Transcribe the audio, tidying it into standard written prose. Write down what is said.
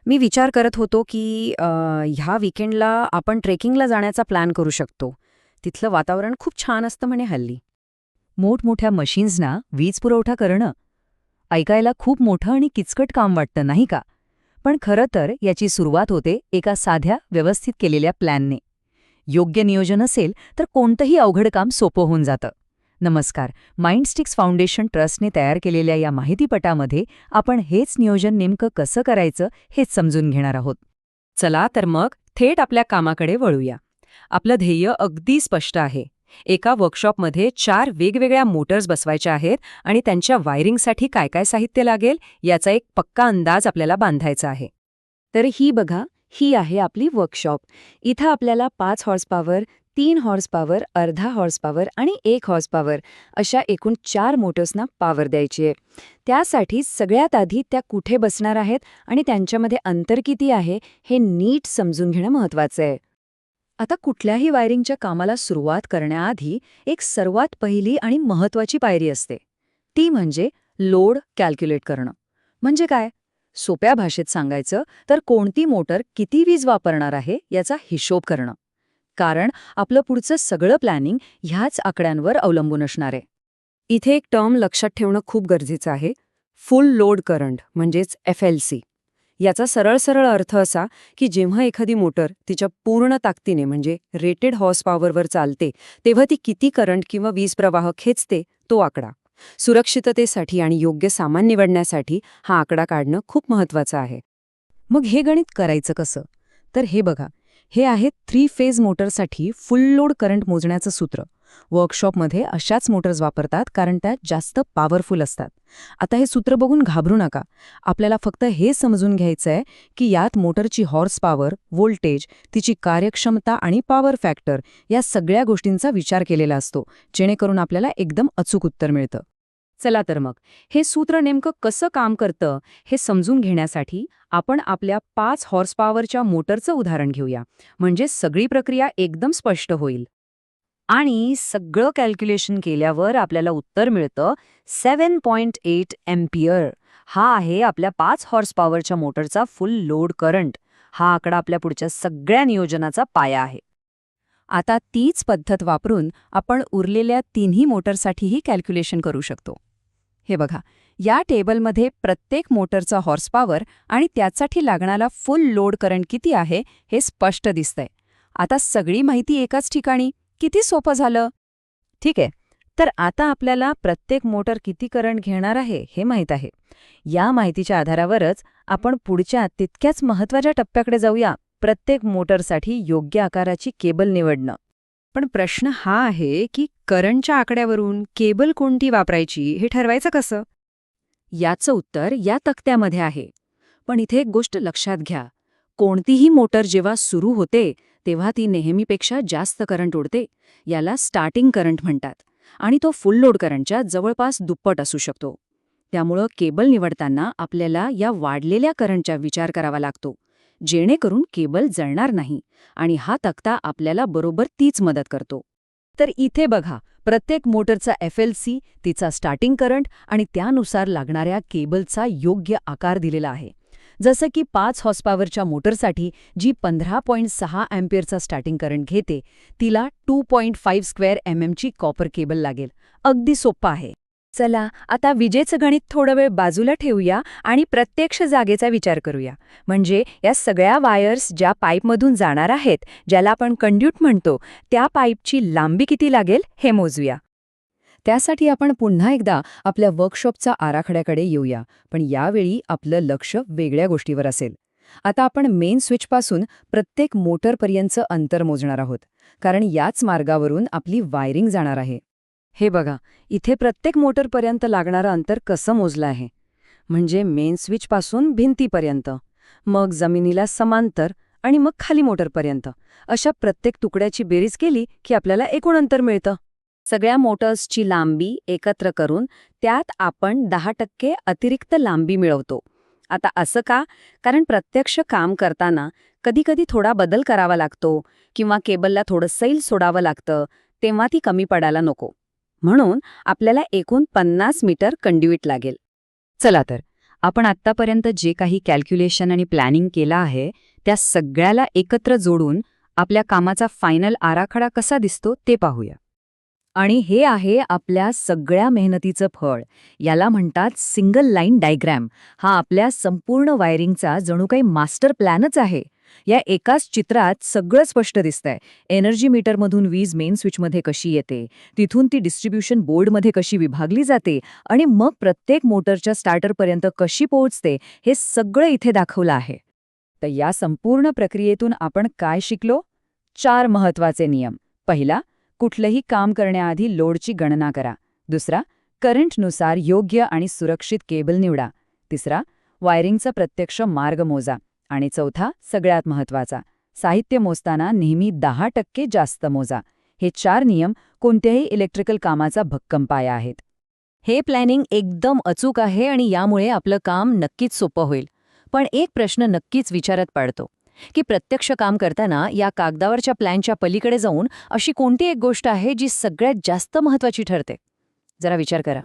मी विचार करत होतो की ह्या वीकेंडला आपण ट्रेकिंगला जाण्याचा प्लॅन करू शकतो. तिथलं वातावरण खूप छान असतं म्हणे हल्ली. मोठमोठ्या मशीन्सना वीज पुरवठा करणं ऐकायला खूप मोठं आणि किचकट काम वाटतं नाही का? पण खरं तर याची सुरुवात होते एका साध्या व्यवस्थित केलेल्या प्लॅनने. योग्य नियोजन असेल तर कोणतंही अवघड काम सोपं होऊन जातं. नमस्कार, माइंडस्टिक्स फाउंडेशन ट्रस्टने तयार केलेल्या या माहितीपटामध्ये आपण हेच नियोजन नेमकं कसं करायचं हेच समजून घेणार आहोत. चला तर मग थेट आपल्या कामाकडे वळूया. आपलं ध्येय अगदी स्पष्ट आहे. एका वर्कशॉपमध्ये 4 वेगवेगळ्या मोटर्स बसवायच्या आहेत आणि त्यांच्या वायरिंगसाठी काय काय साहित्य लागेल याचा एक पक्का अंदाज आपल्याला बांधायचा आहे. तर ही बघा, ही आहे आपली वर्कशॉप. इथं आपल्याला 5 हॉर्स पॉवर, 3 हॉर्स पॉवर, अर्धा हॉर्स पॉवर आणि 1 हॉर्स पॉवर अशा एकूण 4 मोटर्सना पॉवर द्यायची आहे. त्यासाठी सगळ्यात आधी त्या कुठे बसणार आहेत आणि त्यांच्यामध्ये अंतर किती आहे हे नीट समजून घेणं महत्त्वाचं आहे. आता कुठल्याही वायरिंगच्या कामाला सुरुवात करण्याआधी एक सर्वात पहिली आणि महत्त्वाची पायरी असते. ती म्हणजे लोड कॅल्क्युलेट करणं. म्हणजे काय? सोप्या भाषेत सांगायचं तर कोणती मोटर किती वीज वापरणार आहे याचा हिशोब करणं. कारण आपलं पुढचं सगळं प्लॅनिंग ह्याच आकड्यांवर अवलंबून असणार आहे. इथे एक टर्म लक्षात ठेवणं खूप गरजेचं आहे. फुल लोड करंट म्हणजेच FLC. याचा सरळ सरळ अर्थ असा की जेव्हा एखादी मोटर तिच्या पूर्ण ताकदीने म्हणजे रेटेड हॉर्स पॉवरवर चालते तेव्हा ती किती करंट किंवा वीज प्रवाह खेचते तो आकडा. सुरक्षिततेसाठी आणि योग्य सामान निवडण्यासाठी हा आकडा काढणं खूप महत्त्वाचं आहे. मग हे गणित करायचं कसं? तर हे बघा, हे आहे 3 फेज मोटरसाठी फुल लोड करंट मोजण्याचं सूत्र. वर्कशॉपमध्ये अशाच मोटर्स वापरतात कारण त्या जास्त पॉवरफुल असतात. आता हे सूत्र बघून घाबरू नका. आपल्याला फक्त हे समजून घ्यायचंय की यात मोटरची हॉर्स पॉवर, व्होल्टेज, तिची कार्यक्षमता आणि पॉवर फॅक्टर या सगळ्या गोष्टींचा विचार केलेला असतो, जेणेकरून आपल्याला एकदम अचूक उत्तर मिळतं. चला तर मग हे सूत्र नेमकं कसं काम करतं हे समजून घेण्यासाठी आपण आपल्या 5 हॉर्स पॉवरच्या मोटरचं उदाहरण घेऊया. म्हणजे सगळी प्रक्रिया एकदम स्पष्ट होईल. आणि सगळं कॅल्क्युलेशन केल्यावर आपल्याला उत्तर मिळतं 7.8 एम्पियर. हा आहे आपल्या 5 हॉर्स पॉवरच्या मोटरचा फुल लोड करंट. हा आकडा आपल्या पुढच्या सगळ्या नियोजनाचा पाया आहे. आता तीच पद्धत वापरून आपण उरलेल्या 3ही मोटरसाठीही कॅल्क्युलेशन करू शकतो. हे बघा, या टेबलमध्ये प्रत्येक मोटरचा हॉर्स पॉवर आणि त्यासाठी लागणारा फुल लोड करंट किती आहे हे स्पष्ट दिसतंय. आता सगळी माहिती एकाच ठिकाणी. किती सोपं झालं. ठीक आहे, तर आता आपल्याला प्रत्येक मोटर किती करंट घेणार आहे हे माहीत आहे. या माहितीच्या आधारावरच आपण पुढच्या तितक्याच महत्त्वाच्या टप्प्याकडे जाऊया, प्रत्येक मोटरसाठी योग्य आकाराची केबल निवडणं. पण प्रश्न हा आहे की करंटच्या आकड्यावरून केबल कोणती वापरायची हे ठरवायचं कसं? याचं उत्तर या तक्त्यामध्ये आहे. पण इथे एक गोष्ट लक्षात घ्या. कोणतीही मोटर जेव्हा सुरू होते तेव्हा ती नेहमीपेक्षा जास्त करंट ओढते. याला स्टार्टिंग करंट म्हणतात. आणि तो फुल लोड करंटच्या जवळपास दुप्पट असू शकतो. त्यामुळं केबल निवडताना आपल्याला या वाढलेल्या करंटचा विचार करावा लागतो, जेणेकरून केबल जळणार नाही. आणि हा तक्ता आपल्याला बरोबर तीच मदत करतो. तर इथे बघा, प्रत्येक मोटरचा FLC, तिचा स्टार्टिंग करंट आणि त्यानुसार लागणाऱ्या केबलचा योग्य आकार दिलेला आहे. जसं की 5 हॉर्स पॉवरच्या मोटरसाठी जी 15.6 अँपिअरचा स्टार्टिंग करंट घेते तिला 2.5 स्क्वेअर ची कॉपर केबल लागेल. अगदी सोपं आहे. चला आता विजेचं गणित थोडा वेळ बाजूला ठेवूया आणि प्रत्यक्ष जागेचा विचार करूया. म्हणजे या सगळ्या वायर्स ज्या पाईपमधून जाणार आहेत, ज्याला आपण कंड्यूट म्हणतो, त्या पाईपची लांबी किती लागेल हे मोजूया. त्यासाठी आपण पुन्हा एकदा आपल्या वर्कशॉपचा आराखड्याकडे येऊया, पण यावेळी आपलं लक्ष वेगळ्या गोष्टीवर असेल. आता आपण मेन स्विचपासून प्रत्येक मोटरपर्यंतचं अंतर मोजणार आहोत, कारण याच मार्गावरून आपली वायरिंग जाणार आहे. हे बघा, इथे प्रत्येक मोटरपर्यंत लागणारं अंतर कसं मोजलं आहे. म्हणजे मेन स्विचपासून भिंतीपर्यंत, मग जमिनीला समांतर आणि मग खाली मोटरपर्यंत अशा प्रत्येक तुकड्याची बेरीज केली की आपल्याला एकूण अंतर मिळतं. सगळ्या मोटर्सची लांबी एकत्र करून त्यात आपण 10% अतिरिक्त लांबी मिळवतो. आता असं का? कारण प्रत्यक्ष काम करताना कधीकधी थोडा बदल करावा लागतो किंवा केबलला थोडं सैल सोडावं लागतं, तेव्हा ती कमी पडायला नको. म्हणून आपल्याला एकूण 50 मीटर कंड्युईट लागेल. चला तर आपण आत्तापर्यंत जे काही कॅल्क्युलेशन आणि प्लॅनिंग केलं आहे त्या सगळ्याला एकत्र जोडून आपल्या कामाचा फायनल आराखडा कसा दिसतो ते पाहूया. आणि हे आहे आपल्या सगळ्या मेहनतीचं फळ. याला म्हणतात सिंगल लाईन डायग्रॅम. हा आपल्या संपूर्ण वायरिंगचा जणू काही मास्टर प्लॅनच आहे. या एकाच चित्रात सगळं स्पष्ट दिसतंय. एनर्जी मीटरमधून वीज मेन स्विचमध्ये कशी येते, तिथून ती डिस्ट्रीब्युशन बोर्डमध्ये कशी विभागली जाते आणि मग प्रत्येक मोटरच्या स्टार्टरपर्यंत कशी पोहोचते, हे सगळं इथे दाखवलं आहे. तर या संपूर्ण प्रक्रियेतून आपण काय शिकलो? 4 महत्वाचे नियम. पहिला, कुठलंही काम करण्याआधी लोडची गणना करा. दुसरा, करंटनुसार योग्य आणि सुरक्षित केबल निवडा. तिसरा, वायरिंगचा प्रत्यक्ष मार्ग मोजा. आणि चौथा, सगळ्यात महत्वाचा, साहित्य मोजताना नेहमी 10% जास्त मोजा. हे 4 नियम कोणत्याही इलेक्ट्रिकल कामाचा भक्कम पाया आहेत. हे प्लॅनिंग एकदम अचूक आहे आणि यामुळे आपलं काम नक्कीच सोपं होईल. पण एक प्रश्न नक्कीच विचारात पडतो की प्रत्यक्ष काम करताना या कागदावरच्या प्लॅनच्या पलीकडे जाऊन अशी कोणती एक गोष्ट आहे जी सगळ्यात जास्त महत्वाची ठरते? जरा विचार करा.